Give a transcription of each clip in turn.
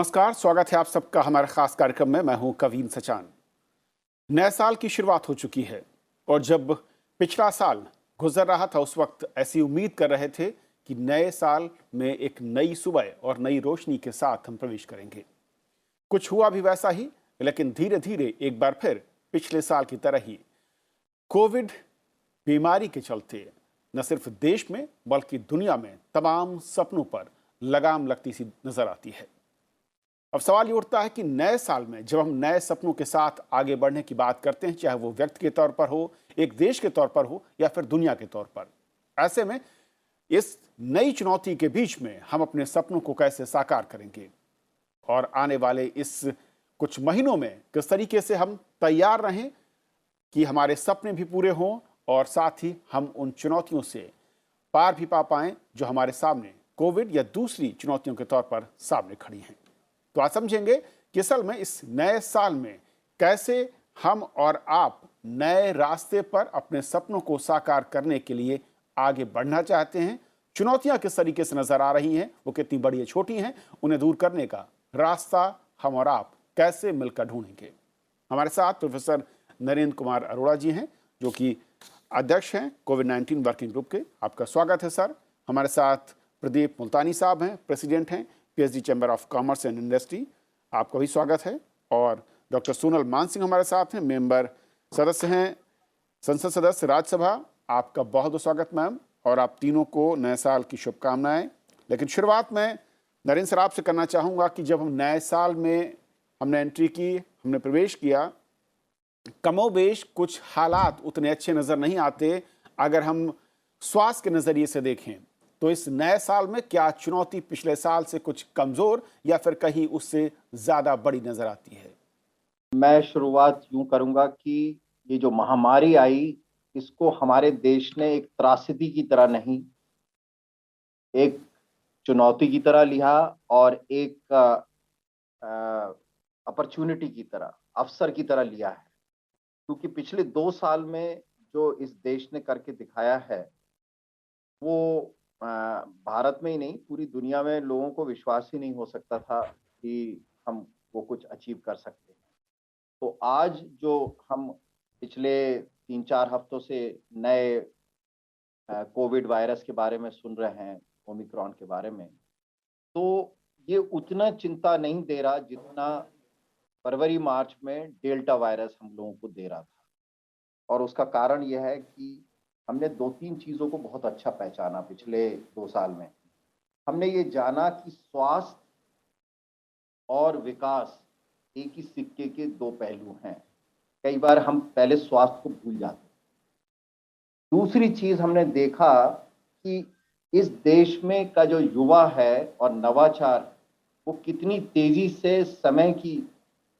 नमस्कार, स्वागत है आप सबका हमारे खास कार्यक्रम में। मैं हूं कवीन सचान। नए साल की शुरुआत हो चुकी है और जब पिछला साल गुजर रहा था उस वक्त ऐसी उम्मीद कर रहे थे कि नए साल में एक नई सुबह और नई रोशनी के साथ हम प्रवेश करेंगे। कुछ हुआ भी वैसा ही, लेकिन धीरे धीरे एक बार फिर पिछले साल की तरह ही कोविड बीमारी के चलते न सिर्फ देश में बल्कि दुनिया में तमाम सपनों पर लगाम लगती सी नजर आती है। अब सवाल ये उठता है कि नए साल में जब हम नए सपनों के साथ आगे बढ़ने की बात करते हैं, चाहे वो व्यक्ति के तौर पर हो, एक देश के तौर पर हो या फिर दुनिया के तौर पर, ऐसे में इस नई चुनौती के बीच में हम अपने सपनों को कैसे साकार करेंगे और आने वाले इस कुछ महीनों में किस तरीके से हम तैयार रहें कि हमारे सपने भी पूरे हों और साथ ही हम उन चुनौतियों से पार भी पा पाएं जो हमारे सामने कोविड या दूसरी चुनौतियों के तौर पर सामने खड़ी हैं। तो आज समझेंगे कि असल में इस नए साल में कैसे हम और आप नए रास्ते पर अपने सपनों को साकार करने के लिए आगे बढ़ना चाहते हैं। चुनौतियां किस तरीके से नजर आ रही हैं, वो कितनी बड़ी या छोटी हैं, उन्हें दूर करने का रास्ता हम और आप कैसे मिलकर ढूंढेंगे। हमारे साथ प्रोफेसर नरेंद्र कुमार अरोड़ा जी हैं, जो कि अध्यक्ष हैं कोविड-19 वर्किंग ग्रुप के। आपका स्वागत है सर। हमारे साथ प्रदीप मुल्तानी साहब हैं, प्रेसिडेंट हैं PhD chamber of commerce and industry. आपका भी स्वागत है। और डॉक्टर सोनल मानसिंह हमारे साथ हैं, मेंबर सदस्य हैं, संसद सदस्य राज्यसभा। आपका बहुत बहुत स्वागत मैम, और आप तीनों को नए साल की शुभकामनाएं। लेकिन शुरुआत में नरेंद्र सर आपसे करना चाहूँगा कि जब हम नए साल में हमने एंट्री की, हमने प्रवेश किया, कमोबेश कुछ हालात उतने अच्छे नज़र नहीं आते। अगर हम स्वास्थ्य के नज़रिए से देखें तो इस नए साल में क्या चुनौती पिछले साल से कुछ कमजोर या फिर कहीं उससे ज्यादा बड़ी नजर आती है? मैं शुरुआत यूं करूंगा कि ये जो महामारी आई, इसको हमारे देश ने एक त्रासदी की तरह नहीं, एक चुनौती की तरह लिया और एक अपॉर्चुनिटी की तरह, अवसर की तरह लिया है। क्योंकि पिछले 2 साल में जो इस देश ने करके दिखाया है, वो भारत में ही नहीं, पूरी दुनिया में लोगों को विश्वास ही नहीं हो सकता था कि हम वो कुछ अचीव कर सकते हैं। तो आज जो हम पिछले 3-4 हफ्तों से नए कोविड वायरस के बारे में सुन रहे हैं, ओमिक्रॉन के बारे में, तो ये उतना चिंता नहीं दे रहा जितना फरवरी मार्च में डेल्टा वायरस हम लोगों को दे रहा था। और उसका कारण यह है कि हमने 2-3 चीज़ों को बहुत अच्छा पहचाना पिछले 2 साल में। हमने ये जाना कि स्वास्थ्य और विकास एक ही सिक्के के 2 पहलू हैं। कई बार हम पहले स्वास्थ्य को भूल जाते हैं। दूसरी चीज़ हमने देखा कि इस देश में का जो युवा है और नवाचार, वो कितनी तेज़ी से समय की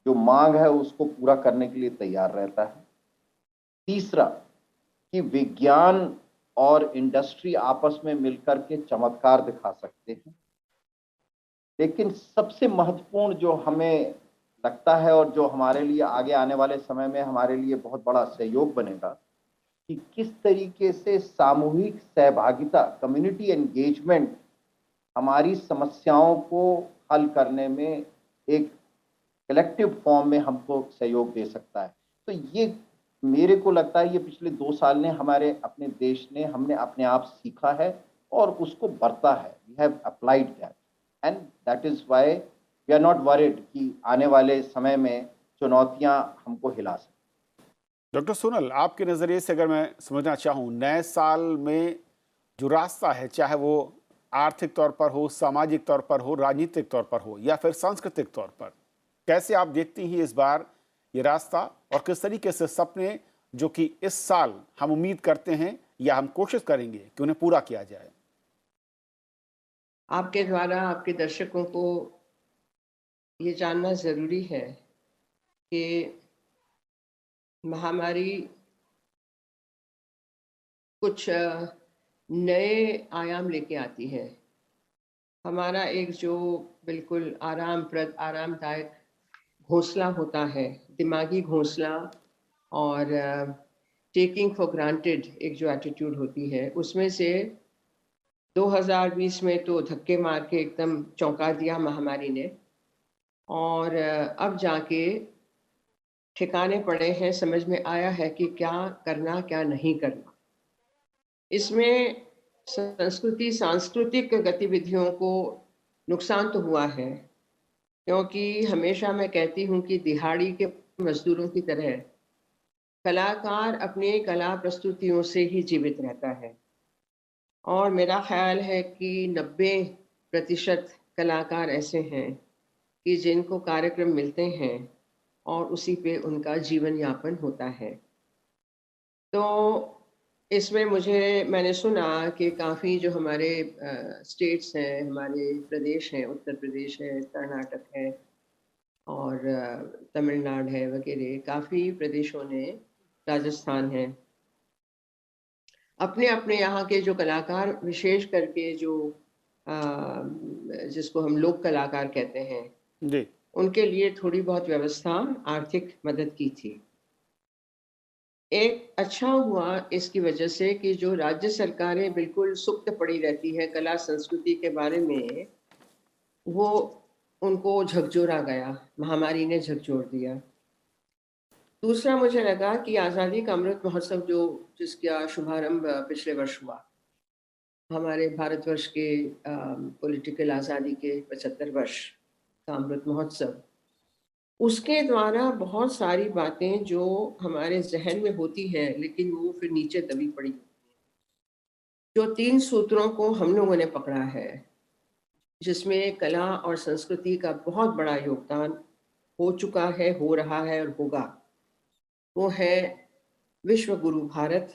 जो मांग है उसको पूरा करने के लिए तैयार रहता है। तीसरा कि विज्ञान और इंडस्ट्री आपस में मिलकर के चमत्कार दिखा सकते हैं। लेकिन सबसे महत्वपूर्ण जो हमें लगता है और जो हमारे लिए आगे आने वाले समय में हमारे लिए बहुत बड़ा सहयोग बनेगा, कि किस तरीके से सामूहिक सहभागिता, कम्युनिटी एंगेजमेंट हमारी समस्याओं को हल करने में एक कलेक्टिव फॉर्म में हमको सहयोग दे सकता है। तो ये मेरे को लगता है ये पिछले 2 साल ने हमारे अपने देश ने, हमने अपने आप सीखा है और उसको बरता है। We have applied that and that is why we are not worried कि आने वाले समय में चुनौतियां हमको हिला सकती। डॉक्टर सोनल, आपके नजरिए से अगर मैं समझना चाहूँ, नए साल में जो रास्ता है, चाहे वो आर्थिक तौर पर हो, सामाजिक तौर पर हो, राजनीतिक तौर पर हो या फिर सांस्कृतिक तौर पर, कैसे आप देखती हैं इस बार ये रास्ता और किस तरीके से सपने जो कि इस साल हम उम्मीद करते हैं या हम कोशिश करेंगे कि उन्हें पूरा किया जाए? आपके द्वारा आपके दर्शकों को ये जानना ज़रूरी है कि महामारी कुछ नए आयाम लेके आती है। हमारा एक जो बिल्कुल आरामदायक घोंसला होता है, दिमागी घोंसला और टेकिंग फॉर ग्रांटेड एक जो एटीट्यूड होती है, उसमें से 2020 में तो धक्के मार के एकदम चौंका दिया महामारी ने। और अब जाके ठिकाने पड़े हैं, समझ में आया है कि क्या करना, क्या नहीं करना। इसमें संस्कृति सांस्कृतिक गतिविधियों को नुकसान तो हुआ है, क्योंकि हमेशा मैं कहती हूँ कि दिहाड़ी के मज़दूरों की तरह कलाकार अपनी कला प्रस्तुतियों से ही जीवित रहता है। और मेरा ख़्याल है कि 90% कलाकार ऐसे हैं कि जिनको कार्यक्रम मिलते हैं और उसी पे उनका जीवन यापन होता है। तो इसमें मैंने सुना कि काफ़ी जो हमारे स्टेट्स हैं, हमारे प्रदेश हैं, उत्तर प्रदेश है, कर्नाटक है और तमिलनाडु है वगैरह, काफ़ी प्रदेशों ने, राजस्थान है, अपने-अपने यहाँ के जो कलाकार, विशेष करके जो जिसको हम लोक कलाकार कहते हैं, जी। उनके लिए थोड़ी बहुत व्यवस्था, आर्थिक मदद की थी। एक अच्छा हुआ इसकी वजह से कि जो राज्य सरकारें बिल्कुल सुप्त पड़ी रहती हैं कला संस्कृति के बारे में, वो उनको झकझोरा गया, महामारी ने झकझोर दिया। दूसरा मुझे लगा कि आज़ादी का अमृत महोत्सव जिसका शुभारंभ पिछले वर्ष हुआ, हमारे भारतवर्ष के पॉलिटिकल आज़ादी के 75 वर्ष का अमृत महोत्सव, उसके द्वारा बहुत सारी बातें जो हमारे ज़हन में होती हैं, लेकिन वो फिर नीचे दबी पड़ी। जो 3 सूत्रों को हम लोगों ने पकड़ा है, जिसमें कला और संस्कृति का बहुत बड़ा योगदान हो चुका है, हो रहा है और होगा, वो है विश्व गुरु भारत।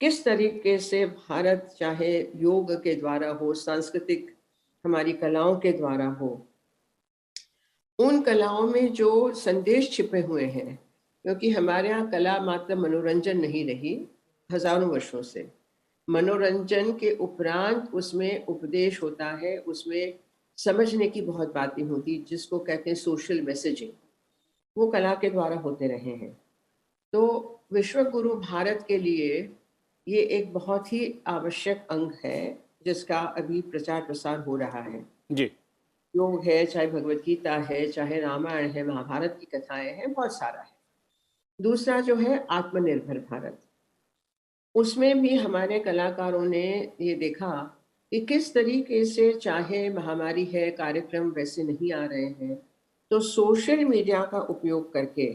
किस तरीके से भारत, चाहे योग के द्वारा हो, सांस्कृतिक हमारी कलाओं के द्वारा हो, उन कलाओं में जो संदेश छिपे हुए हैं, क्योंकि हमारे यहाँ कला मात्र मनोरंजन नहीं रही हजारों वर्षों से। मनोरंजन के उपरांत उसमें उपदेश होता है, उसमें समझने की बहुत बातें होती, जिसको कहते हैं सोशल मैसेजिंग, वो कला के द्वारा होते रहे हैं। तो विश्व गुरु भारत के लिए ये एक बहुत ही आवश्यक अंग है, जिसका अभी प्रचार प्रसार हो रहा है। जी। योग है, चाहे भगवत गीता है, चाहे रामायण है, महाभारत की कथाएं हैं, बहुत सारा है। दूसरा जो है आत्मनिर्भर भारत, उसमें भी हमारे कलाकारों ने ये देखा कि किस तरीके से, चाहे महामारी है, कार्यक्रम वैसे नहीं आ रहे हैं, तो सोशल मीडिया का उपयोग करके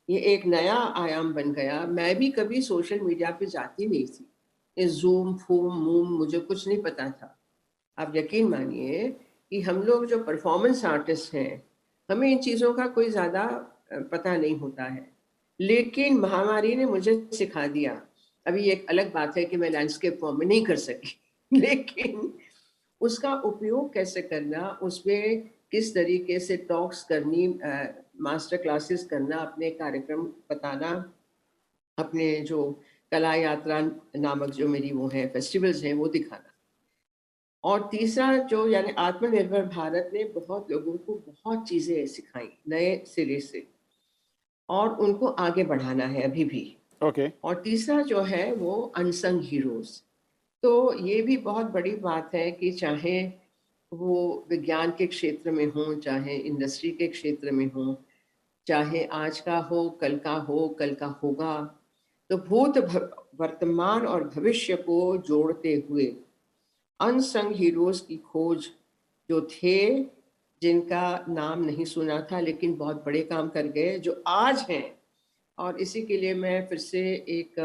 ये एक नया आयाम बन गया। मैं भी कभी सोशल मीडिया पे जाती नहीं थी, ये जूम फूम मूम मुझे कुछ नहीं पता था। आप यकीन मानिए कि हम लोग जो परफॉर्मेंस आर्टिस्ट हैं, हमें इन चीज़ों का कोई ज़्यादा पता नहीं होता है, लेकिन महामारी ने मुझे सिखा दिया। अभी एक अलग बात है कि मैं लैंडस्केप फॉर्म में नहीं कर सकी लेकिन उसका उपयोग कैसे करना, उसमें किस तरीके से टॉक्स करनी, मास्टर क्लासेस करना, अपने कार्यक्रम बताना, अपने जो कला यात्रा नामक जो मेरी वो है फेस्टिवल्स हैं, वो दिखाना। और तीसरा जो यानी आत्मनिर्भर भारत ने बहुत लोगों को बहुत चीज़ें सिखाई नए सिरे से, और उनको आगे बढ़ाना है अभी भी। ओके। और तीसरा जो है वो अनसंग हीरोज़। तो ये भी बहुत बड़ी बात है कि चाहे वो विज्ञान के क्षेत्र में हों, चाहे इंडस्ट्री के क्षेत्र में हों, चाहे आज का हो, कल का हो, कल का होगा, तो वर्तमान और भविष्य को जोड़ते हुए अनसंग हीरोज़ की खोज जो थे, जिनका नाम नहीं सुना था लेकिन बहुत बड़े काम कर गए, जो आज हैं। और इसी के लिए मैं फिर से एक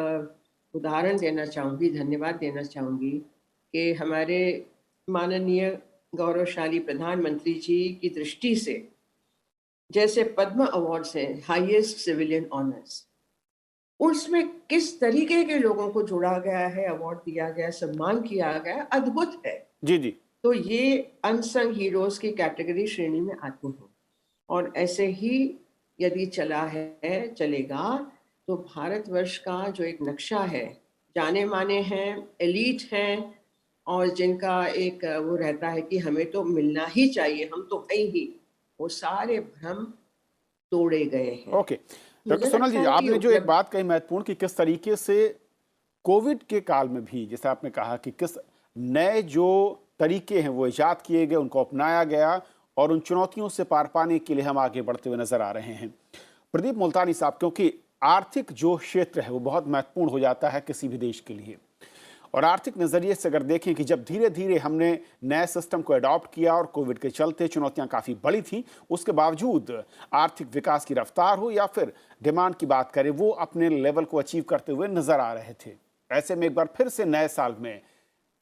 उदाहरण देना चाहूँगी, धन्यवाद देना चाहूँगी कि हमारे माननीय गौरवशाली प्रधानमंत्री जी की दृष्टि से, जैसे पद्म अवार्ड्स हैं, हाईएस्ट सिविलियन ऑनर्स, उसमें किस तरीके के लोगों को जोड़ा गया है, अवार्ड दिया गया, सम्मान किया गया, अद्भुत है। जी जी। तो ये अनसंग हीरोज़ की कैटेगरी श्रेणी में आते हैं, और ऐसे ही यदि चलेगा, तो भारतवर्ष का जो एक नक्शा है, जाने माने हैं, एलीट हैं, और जिनका एक वो रहता है कि हमें तो मिलना ही चाहिए, हम तो हैं ही, वो सारे भ्रम तोड़े गए हैं। ओके। डॉक्टर मुझे सोनल लगता जी, है कि आपने जो एक बात कही महत्वपूर्ण कि किस तरीके से कोविड के काल में भी, जैसे आपने कहा कि किस नए जो तरीके हैं वो इजाद किए गए, उनको अपनाया गया और उन चुनौतियों से पार पाने के लिए हम आगे बढ़ते हुए नजर आ रहे हैं। प्रदीप मुल्तानी साहब, क्योंकि आर्थिक जो क्षेत्र है वो बहुत महत्वपूर्ण हो जाता है किसी भी देश के लिए, और आर्थिक नज़रिए से अगर देखें कि जब धीरे धीरे हमने नए सिस्टम को अडॉप्ट किया और कोविड के चलते चुनौतियां काफ़ी बड़ी थी, उसके बावजूद आर्थिक विकास की रफ्तार हो या फिर डिमांड की बात करें, वो अपने लेवल को अचीव करते हुए नजर आ रहे थे। ऐसे में एक बार फिर से नए साल में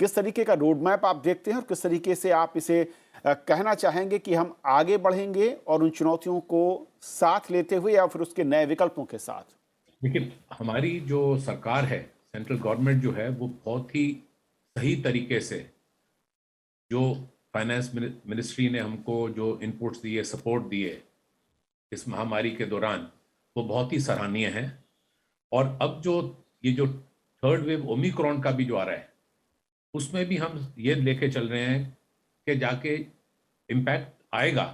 किस तरीके का रोड मैप आप देखते हैं और किस तरीके से आप इसे कहना चाहेंगे कि हम आगे बढ़ेंगे और उन चुनौतियों को साथ लेते हुए या फिर उसके नए विकल्पों के साथ? देखिए, हमारी जो सरकार है, सेंट्रल गवर्नमेंट जो है, वो बहुत ही सही तरीके से जो फाइनेंस मिनिस्ट्री ने हमको जो इनपुट्स दिए, सपोर्ट दिए इस महामारी के दौरान, वो बहुत ही सराहनीय है। और अब जो ये जो थर्ड वेव ओमिक्रॉन का भी जो आ रहा है, उसमें भी हम ये लेके चल रहे हैं कि जाके इम्पैक्ट आएगा,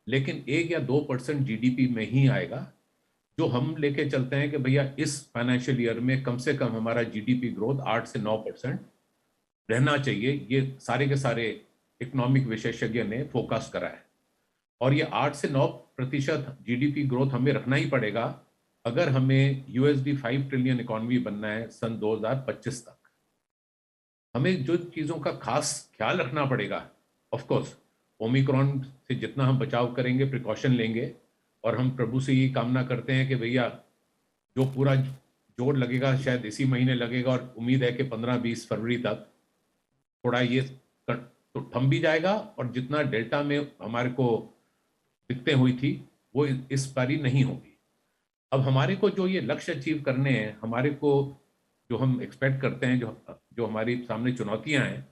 लेकिन 1 या 2% जीडीपी में ही आएगा। जो हम लेके चलते हैं कि भैया इस फाइनेंशियल ईयर में कम से कम हमारा जीडीपी ग्रोथ 8 से 9% रहना चाहिए, ये सारे के सारे इकोनॉमिक विशेषज्ञ ने फोकस करा है। और ये 8 से 9% जीडीपी ग्रोथ हमें रखना ही पड़ेगा अगर हमें यूएसडी 5 ट्रिलियन इकोनॉमी बनना है सन 2025 तक। हमें जो चीज़ों का खास ख्याल रखना पड़ेगा, ऑफ कोर्स ओमिक्रॉन से जितना हम बचाव करेंगे, प्रिकॉशन लेंगे, और हम प्रभु से ये कामना करते हैं कि भैया जो पूरा जोर लगेगा शायद इसी महीने लगेगा, और उम्मीद है कि 15-20 फरवरी तक थोड़ा ये तो थम भी जाएगा, और जितना डेल्टा में हमारे को दिक्कतें हुई थी वो इस बारी नहीं होगी। अब हमारे को जो ये लक्ष्य अचीव करने हैं, हमारे को जो हम एक्सपेक्ट करते हैं, जो हमारी सामने चुनौतियां हैं,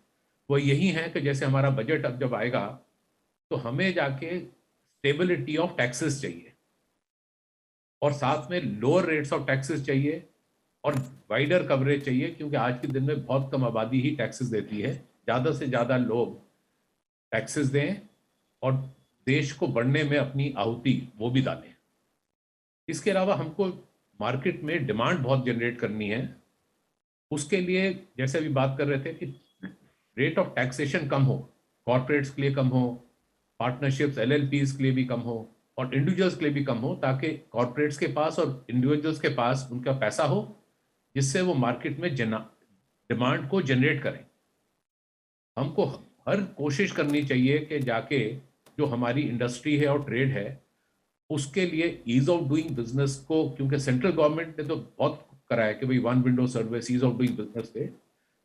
वो यही हैं कि जैसे हमारा बजट अब जब आएगा तो हमें जाके स्टेबिलिटी ऑफ टैक्सेस चाहिए, और साथ में लोअर रेट्स ऑफ टैक्सेस चाहिए, और वाइडर कवरेज चाहिए, क्योंकि आज के दिन में बहुत कम आबादी ही टैक्सेस देती है। ज़्यादा से ज़्यादा लोग टैक्सेस दें और देश को बढ़ने में अपनी आहुति वो भी डालें। इसके अलावा हमको मार्केट में डिमांड बहुत जनरेट करनी है। उसके लिए जैसे अभी बात कर रहे थे कि रेट ऑफ टैक्सेशन कम हो, कॉर्पोरेट्स के लिए कम हो, पार्टनरशिप्स एलएलपीज के लिए भी कम हो, और इंडिविजुअल्स के लिए भी कम हो, ताकि कॉर्पोरेट्स के पास और इंडिविजुअल्स के पास उनका पैसा हो, जिससे वो मार्केट में डिमांड को जनरेट करें। हमको हर कोशिश करनी चाहिए कि जाके जो हमारी इंडस्ट्री है और ट्रेड है, उसके लिए ईज ऑफ डूइंग बिजनेस को, क्योंकि सेंट्रल गवर्नमेंट ने तो बहुत करा है कि भाई one window service, ease of doing business पे,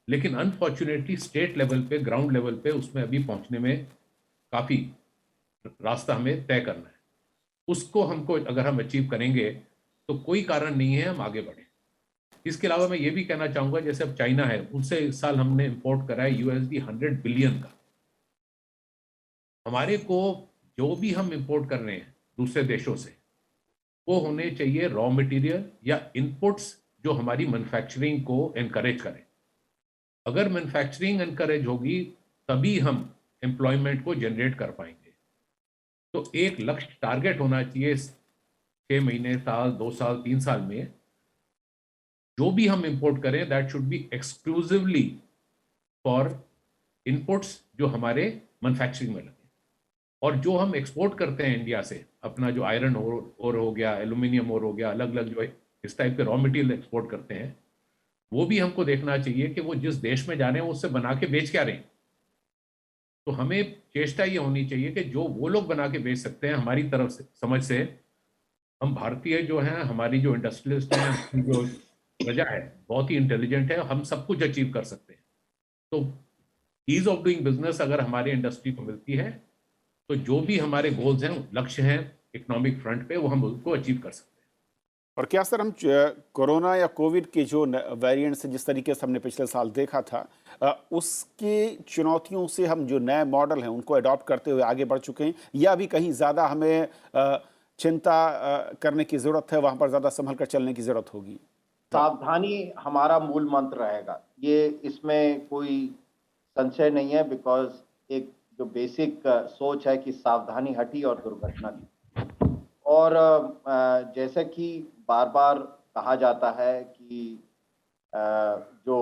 लेकिन अनफॉर्चुनेटली स्टेट लेवल पे, ग्राउंड लेवल पे उसमें अभी पहुंचने में काफ़ी रास्ता हमें तय करना है। उसको हमको अगर हम अचीव करेंगे तो कोई कारण नहीं है हम आगे बढ़ें। इसके अलावा मैं ये भी कहना चाहूँगा, जैसे अब चाइना है, उनसे इस साल हमने इंपोर्ट करा है यूएसडी 100 बिलियन का। हमारे को जो भी हम इंपोर्ट कर रहे हैं दूसरे देशों से, वो होने चाहिए रॉ मटेरियल या इनपुट्स जो हमारी मैन्युफैक्चरिंग को एनकरेज करें। अगर मैन्युफैक्चरिंग एनकरेज होगी तभी हम एम्प्लॉयमेंट को जनरेट कर पाएंगे। तो एक लक्ष्य टारगेट होना चाहिए 6 महीने, साल, 2 साल, 3 साल में, जो भी हम इंपोर्ट करें that should be exclusively for inputs जो हमारे मैन्युफैक्चरिंग में लगे। और जो हम एक्सपोर्ट करते हैं इंडिया से, अपना जो आयरन ओर हो गया, एल्यूमिनियम ओर हो गया, अलग अलग जो इस टाइप के रॉ मटेरियल एक्सपोर्ट करते हैं, वो भी हमको देखना चाहिए कि वो जिस देश में जा रहे हैं वो उससे बना के बेच क्या रहे हैं। तो हमें चेष्टा ये होनी चाहिए कि जो वो लोग बना के बेच सकते हैं, हमारी तरफ से समझ से हम भारतीय जो हैं, हमारी जो इंडस्ट्रियलिस्ट हैं, जो प्रजा है बहुत ही इंटेलिजेंट है, हम सब कुछ अचीव कर सकते हैं। तो ईज ऑफ डूइंग बिजनेस अगर हमारी इंडस्ट्री को मिलती है तो जो भी हमारे गोल्स हैं, लक्ष्य हैं इकोनॉमिक फ्रंट पे, वो हम उसको अचीव कर सकते हैं। और क्या सर हम कोरोना या कोविड के जो वेरिएंट्स जिस तरीके से हमने पिछले साल देखा था, उसकी चुनौतियों से हम जो नए मॉडल हैं उनको अडॉप्ट करते हुए आगे बढ़ चुके हैं, या अभी कहीं ज़्यादा हमें चिंता करने की ज़रूरत है, वहाँ पर ज़्यादा संभल कर चलने की ज़रूरत होगी? सावधानी हमारा मूल मंत्र रहेगा, ये इसमें कोई संशय नहीं है, बिकॉज एक जो बेसिक सोच है कि सावधानी हटी और दुर्घटना दी। और जैसे कि बार बार कहा जाता है कि जो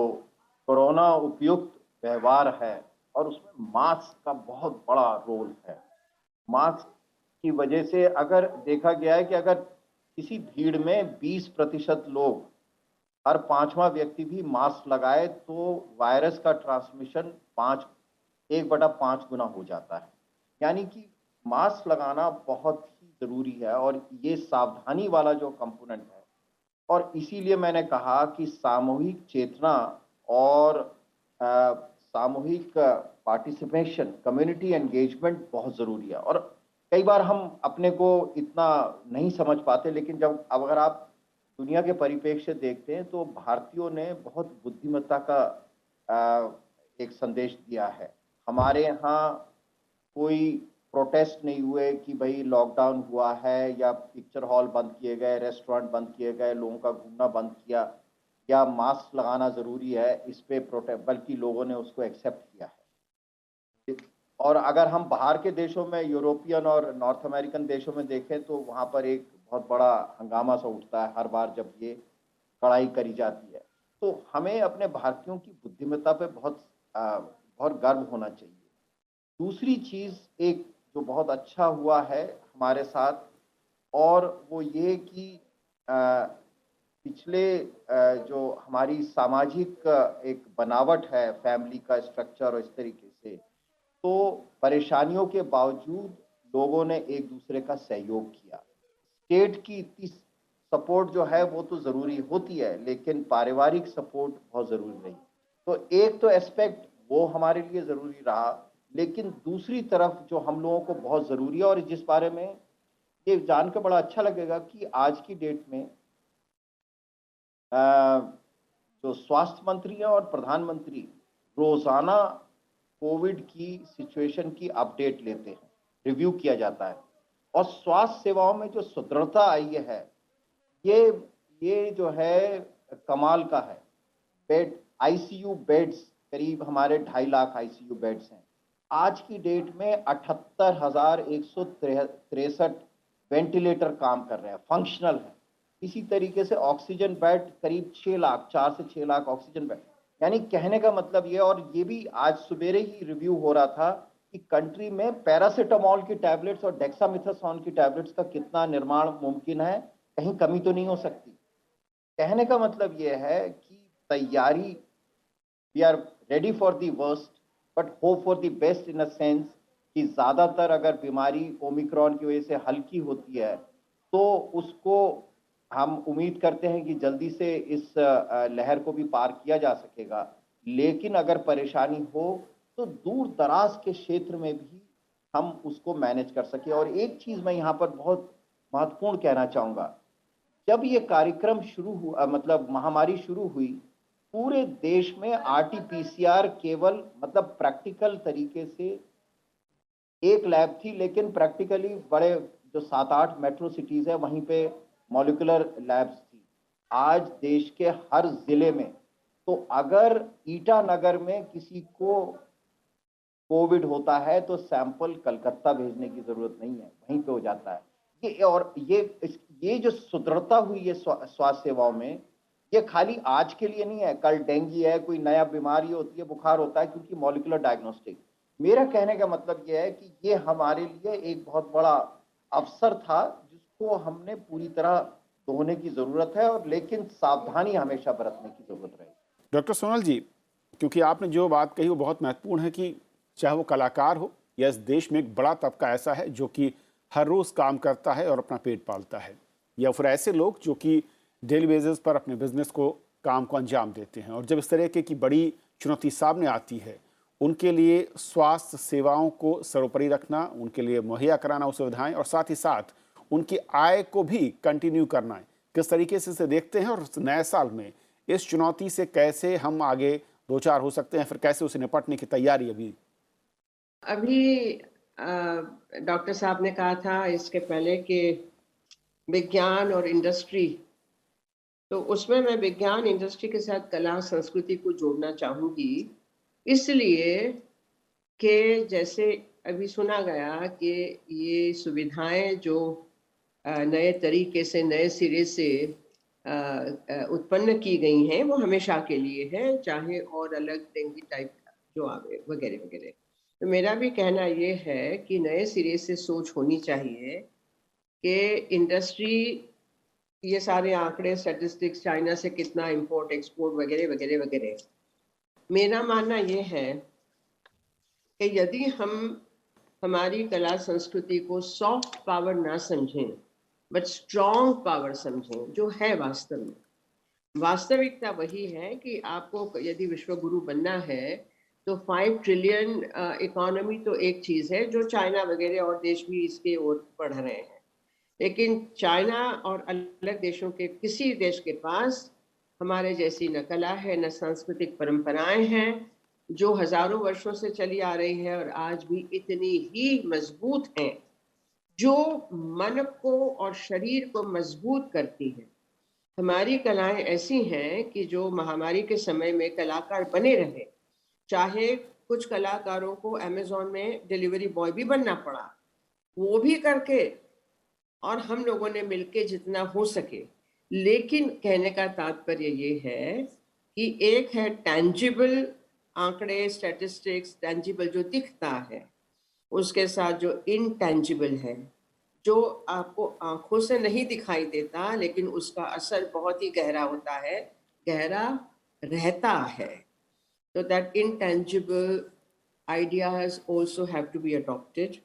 कोरोना उपयुक्त व्यवहार है और उसमें मास्क का बहुत बड़ा रोल है। मास्क की वजह से अगर देखा गया है कि अगर किसी भीड़ में 20% लोग, हर 5वां व्यक्ति भी मास्क लगाए तो वायरस का ट्रांसमिशन 1/5 गुना हो जाता है। यानी कि मास्क लगाना बहुत ही ज़रूरी है और ये सावधानी वाला जो कंपोनेंट है, और इसीलिए मैंने कहा कि सामूहिक चेतना और सामूहिक पार्टिसिपेशन, कम्युनिटी एंगेजमेंट बहुत ज़रूरी है। और कई बार हम अपने को इतना नहीं समझ पाते, लेकिन जब अगर आप दुनिया के परिप्रेक्ष्य से देखते हैं तो भारतीयों ने बहुत बुद्धिमत्ता का एक संदेश दिया है। हमारे यहाँ कोई प्रोटेस्ट नहीं हुए कि भाई लॉकडाउन हुआ है या पिक्चर हॉल बंद किए गए, रेस्टोरेंट बंद किए गए, लोगों का घूमना बंद किया या मास्क लगाना ज़रूरी है, इस पे प्रोटेस्ट, बल्कि लोगों ने उसको एक्सेप्ट किया है। और अगर हम बाहर के देशों में, यूरोपियन और नॉर्थ अमेरिकन देशों में देखें तो वहाँ पर एक बहुत बड़ा हंगामा सा उठता है हर बार जब ये कड़ाई करी जाती है। तो हमें अपने भारतीयों की बुद्धिमत्ता पे बहुत गर्व होना चाहिए। दूसरी चीज़ एक जो बहुत अच्छा हुआ है हमारे साथ, और वो ये कि पिछले जो हमारी सामाजिक एक बनावट है, फैमिली का स्ट्रक्चर और इस तरीके से, तो परेशानियों के बावजूद लोगों ने एक दूसरे का सहयोग किया। स्टेट की इतनी सपोर्ट जो है वो तो ज़रूरी होती है, लेकिन पारिवारिक सपोर्ट बहुत ज़रूरी रही। तो एक तो एस्पेक्ट वो हमारे लिए ज़रूरी रहा, लेकिन दूसरी तरफ जो हम लोगों को बहुत ज़रूरी है और जिस बारे में ये जानकर बड़ा अच्छा लगेगा कि आज की डेट में जो स्वास्थ्य मंत्री हैं और प्रधानमंत्री रोज़ाना कोविड की सिचुएशन की अपडेट लेते हैं, रिव्यू किया जाता है, और स्वास्थ्य सेवाओं में जो सुदृढ़ता आई है ये जो है कमाल का है। बेड, आईसीयू बेड्स करीब हमारे 2.5 लाख आईसीयू बेड्स हैं। आज की डेट में 78,163 वेंटिलेटर काम कर रहे हैं, फंक्शनल है। इसी तरीके से ऑक्सीजन बेड करीब 6 लाख, 4 से 6 लाख ऑक्सीजन बेड। यानी कहने का मतलब ये, और ये भी आज सवेरे ही रिव्यू हो रहा था कि कंट्री में पैरासिटामोल की टैबलेट्स और डेक्सामेथासोन की टैबलेट्स का कितना निर्माण मुमकिन है, कहीं कमी तो नहीं हो सकती। कहने का मतलब ये है कि तैयारी, we are ready for the worst but hope for the best, in a sense कि ज़्यादातर अगर बीमारी ओमिक्रॉन की वजह से हल्की होती है तो उसको हम उम्मीद करते हैं कि जल्दी से इस लहर को भी पार किया जा सकेगा। लेकिन अगर परेशानी हो तो दूर दराज के क्षेत्र में भी हम उसको मैनेज कर सके। और एक चीज़ मैं यहाँ पर बहुत महत्वपूर्ण कहना चाहूँगा, जब ये कार्यक्रम शुरू हुआ, मतलब महामारी शुरू हुई, पूरे देश में आरटीपीसीआर केवल मतलब प्रैक्टिकल तरीके से एक लैब थी, लेकिन प्रैक्टिकली बड़े जो 7-8 मेट्रो सिटीज़ है वहीं पे मॉलिक्यूलर लैब्स थी। आज देश के हर जिले में, तो अगर ईटानगर में किसी को कोविड होता है तो सैंपल कलकत्ता भेजने की जरूरत नहीं है, वहीं पे हो जाता है। ये जो सुदृढ़ता हुई है स्वास्थ्य सेवाओं में, ये खाली आज के लिए नहीं है। कल डेंगू है, कोई नया बीमारी होती है, बुखार होता है, क्योंकि मॉलिक्यूलर डायग्नोस्टिक। मेरा कहने का मतलब ये है कि ये हमारे लिए एक बहुत बड़ा अवसर था जिसको हमने पूरी तरह धोने की जरूरत है, और लेकिन सावधानी हमेशा बरतने की जरूरत रहेगी। डॉक्टर सोनल जी, क्योंकि आपने जो बात कही वो बहुत महत्वपूर्ण है कि चाहे वो कलाकार हो या इस देश में एक बड़ा तबका ऐसा है जो कि हर रोज़ काम करता है और अपना पेट पालता है, या फिर ऐसे लोग जो कि डेली बेसिस पर अपने बिजनेस को, काम को अंजाम देते हैं, और जब इस तरह की बड़ी चुनौती सामने आती है, उनके लिए स्वास्थ्य सेवाओं को सर्वोपरि रखना, उनके लिए मुहैया कराना वो सुविधाएं, और साथ ही साथ उनकी आय को भी कंटिन्यू करना है। किस तरीके से इसे देखते हैं, और नए साल में इस चुनौती से कैसे हम आगे दो चार हो सकते हैं, फिर कैसे उसे निपटने की तैयारी अभी डॉक्टर साहब ने कहा था इसके पहले कि विज्ञान और इंडस्ट्री, तो उसमें मैं विज्ञान इंडस्ट्री के साथ कला संस्कृति को जोड़ना चाहूँगी, इसलिए कि जैसे अभी सुना गया कि ये सुविधाएं जो नए तरीके से, नए सिरे से उत्पन्न की गई हैं वो हमेशा के लिए है, चाहे और अलग डेंगू टाइप जो आवे वगैरह वगैरह। तो मेरा भी कहना ये है कि नए सिरे से सोच होनी चाहिए कि इंडस्ट्री, ये सारे आंकड़े स्टैटिस्टिक्स, चाइना से कितना इंपोर्ट एक्सपोर्ट वगैरह वगैरह वगैरह, मेरा मानना ये है कि यदि हम हमारी कला संस्कृति को सॉफ्ट पावर ना समझें बट स्ट्रॉन्ग पावर समझें, जो है वास्तव में, वास्तविकता वही है कि आपको यदि विश्व गुरु बनना है तो 5 ट्रिलियन इकोनॉमी तो एक चीज है जो चाइना वगैरह और देश भी इसके ओर बढ़ रहे हैं, लेकिन चाइना और अलग देशों के किसी देश के पास हमारे जैसी न कला है, न सांस्कृतिक परंपराएं हैं जो हजारों वर्षों से चली आ रही है और आज भी इतनी ही मजबूत हैं, जो मन को और शरीर को मजबूत करती है। हमारी कलाएं ऐसी हैं कि जो महामारी के समय में कलाकार बने रहे, चाहे कुछ कलाकारों को अमेज़न में डिलीवरी बॉय भी बनना पड़ा, वो भी करके, और हम लोगों ने मिलके जितना हो सके। लेकिन कहने का तात्पर्य ये है कि एक है टैंजिबल आंकड़े, स्टैटिस्टिक्स, टैंजिबल जो दिखता है, उसके साथ जो इनटैंजिबल है, जो आपको आंखों से नहीं दिखाई देता लेकिन उसका असर बहुत ही गहरा होता है, गहरा रहता है। तो that intangible ideas also have to be adopted.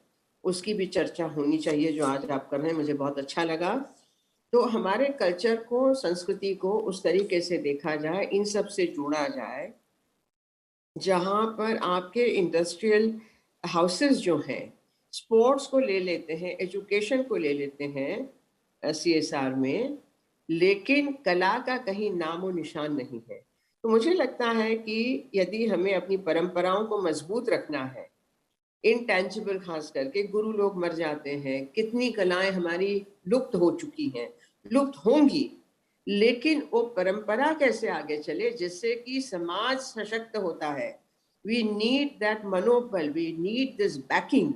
उसकी भी चर्चा होनी चाहिए जो आज आप कर रहे हैं, मुझे बहुत अच्छा लगा। तो हमारे कल्चर को, संस्कृति को उस तरीके से देखा जाए, इन सब से जोड़ा जाए, जहाँ पर आपके इंडस्ट्रियल हाउसेस जो हैं, स्पोर्ट्स को ले लेते हैं, एजुकेशन को ले लेते हैं CSR में, लेकिन कला का कहीं नामो निशान नहीं है। तो मुझे लगता है कि यदि हमें अपनी परंपराओं को मजबूत रखना है, इनटैंजिबल खास करके, गुरु लोग मर जाते हैं, कितनी कलाएं हमारी लुप्त हो चुकी हैं, लुप्त होंगी, लेकिन वो परंपरा कैसे आगे चले जिससे कि समाज सशक्त होता है। वी नीड दैट मनोबल, we need this backing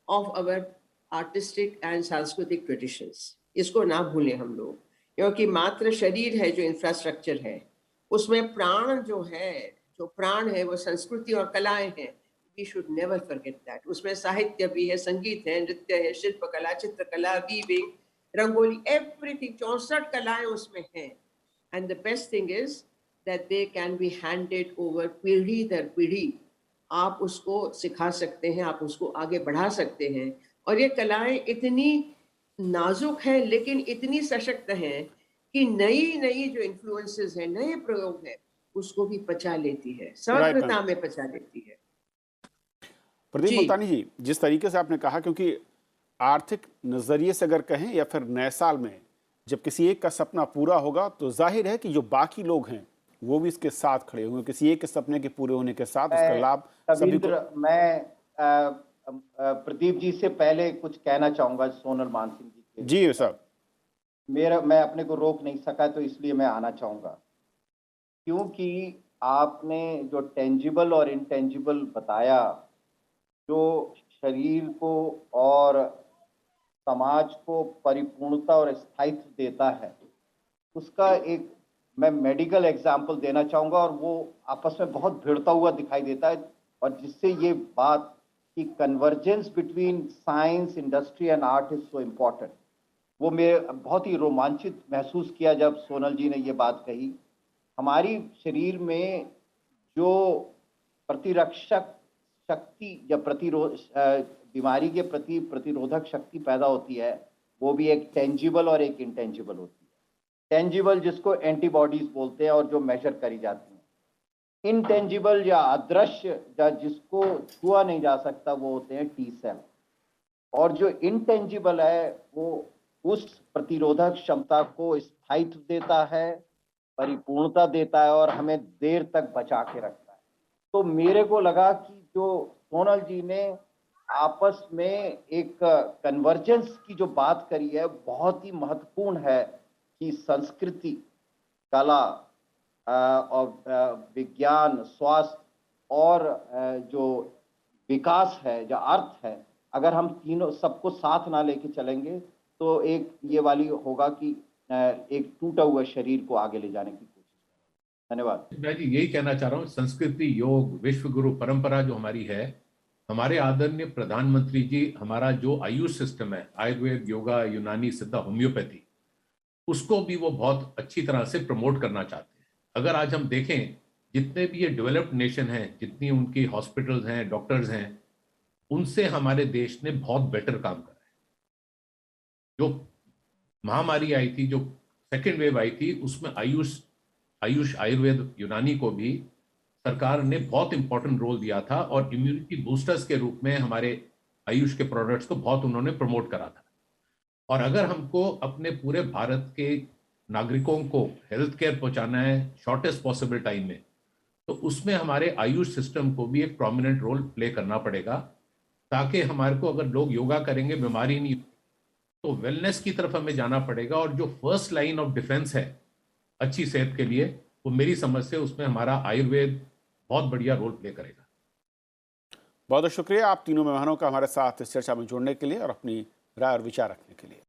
of our artistic and सांस्कृतिक ट्रेडिशंस। इसको ना भूलें हम लोग, क्योंकि मात्र शरीर है जो इंफ्रास्ट्रक्चर है, उसमें प्राण जो है, जो प्राण है वो संस्कृति और कलाएं हैं। We should never forget that. उसमें साहित्य भी है, संगीत है, नृत्य है, शिल्पकला, चित्रकला, वीविंग, रंगोली, एवरीथिंग, 64 कलाएं उसमें हैं। And the best thing is that they can be handed over पीढ़ी दर पीढ़ी। आप उसको सिखा सकते हैं, आप उसको आगे बढ़ा सकते हैं, और ये कलाएं इतनी नाजुक हैं लेकिन इतनी सशक्त हैं कि नई नई जो इन्फ्लुएंसेस हैं, नए प्रयोग हैं, उसको भी पचा लेती है, समग्रता में पचा लेती है। प्रदीप जी। मुल्तानी जी, जिस तरीके से आपने कहा, क्योंकि आर्थिक नजरिए से अगर कहें या फिर नए साल में जब किसी एक का सपना पूरा होगा तो जाहिर है कि जो बाकी लोग हैं वो भी इसके साथ खड़े होंगे, किसी एक के सपने के पूरे होने के साथ उसका लाभ सभी को। मैं प्रदीप जी से पहले कुछ कहना चाहूंगा सोनल मानसिंह जी के। जी साहब। मैं अपने को रोक नहीं सका तो इसलिए मैं आना चाहूंगा, क्योंकि आपने जो टेंजिबल और इनटेंजिबल बताया, जो शरीर को और समाज को परिपूर्णता और स्थायित्व देता है, उसका एक मैं मेडिकल एग्जाम्पल देना चाहूँगा, और वो आपस में बहुत भिड़ता हुआ दिखाई देता है, और जिससे ये बात कि convergence between science, industry and art is so important, वो मैं बहुत ही रोमांचित महसूस किया जब सोनल जी ने ये बात कही। हमारी शरीर में जो प्रतिरक्षक शक्ति या बीमारी के प्रति प्रतिरोधक शक्ति पैदा होती है, वो भी एक टेंजिबल और एक इंटेंजिबल होती है। टेंजिबल जिसको एंटीबॉडीज बोलते हैं और जो मेजर करी जाती हैं। इनटेंजिबल या अदृश्य या जिसको छुआ नहीं जा सकता, वो होते हैं टी सेल। और जो इनटेंजिबल है वो उस प्रतिरोधक क्षमता को स्थायित्व देता है, परिपूर्णता देता है और हमें देर तक बचा के रखता है। तो मेरे को लगा कि जो सोनल जी ने आपस में एक कन्वर्जेंस की जो बात करी है, बहुत ही महत्वपूर्ण है कि संस्कृति, कला और विज्ञान, स्वास्थ्य और जो विकास है, जो अर्थ है, अगर हम तीनों सबको साथ ना लेके चलेंगे तो एक ये वाली होगा कि एक टूटा हुआ शरीर को आगे ले जाने की कोशिश करें। धन्यवाद। मैं जी यही कहना चाह रहा हूँ, संस्कृति, योग, विश्व गुरु परंपरा जो हमारी है, हमारे आदरणीय प्रधानमंत्री जी हमारा जो आयुष सिस्टम है, आयुर्वेद, योगा, यूनानी, सिद्धा, होम्योपैथी, उसको भी वो बहुत अच्छी तरह से प्रमोट करना चाहते हैं। अगर आज हम देखें जितने भी ये डेवलप्ड नेशन हैं, जितनी उनकी हॉस्पिटल्स हैं, डॉक्टर्स हैं, उनसे हमारे देश ने बहुत बेटर काम करा है। जो महामारी आई थी, जो सेकेंड वेव आई थी, उसमें आयुष, आयुर्वेद, यूनानी को भी सरकार ने बहुत इंपॉर्टेंट रोल दिया था और इम्यूनिटी बूस्टर्स के रूप में हमारे आयुष के प्रोडक्ट्स को बहुत उन्होंने प्रमोट करा था। और अगर हमको अपने पूरे भारत के नागरिकों को हेल्थ केयर पहुंचाना है शॉर्टेस्ट पॉसिबल टाइम में, तो उसमें हमारे आयुष सिस्टम को भी एक प्रोमिनेंट रोल प्ले करना पड़ेगा, ताकि हमारे को अगर लोग योगा करेंगे बीमारी नहीं, तो वेलनेस की तरफ हमें जाना पड़ेगा। और जो फर्स्ट लाइन ऑफ डिफेंस है अच्छी सेहत के लिए, वो मेरी समझ से उसमें हमारा आयुर्वेद बहुत बढ़िया रोल प्ले करेगा। बहुत बहुत शुक्रिया आप तीनों मेहमानों का हमारे साथ इस चर्चा में जुड़ने के लिए और अपनी राय और विचार रखने के लिए।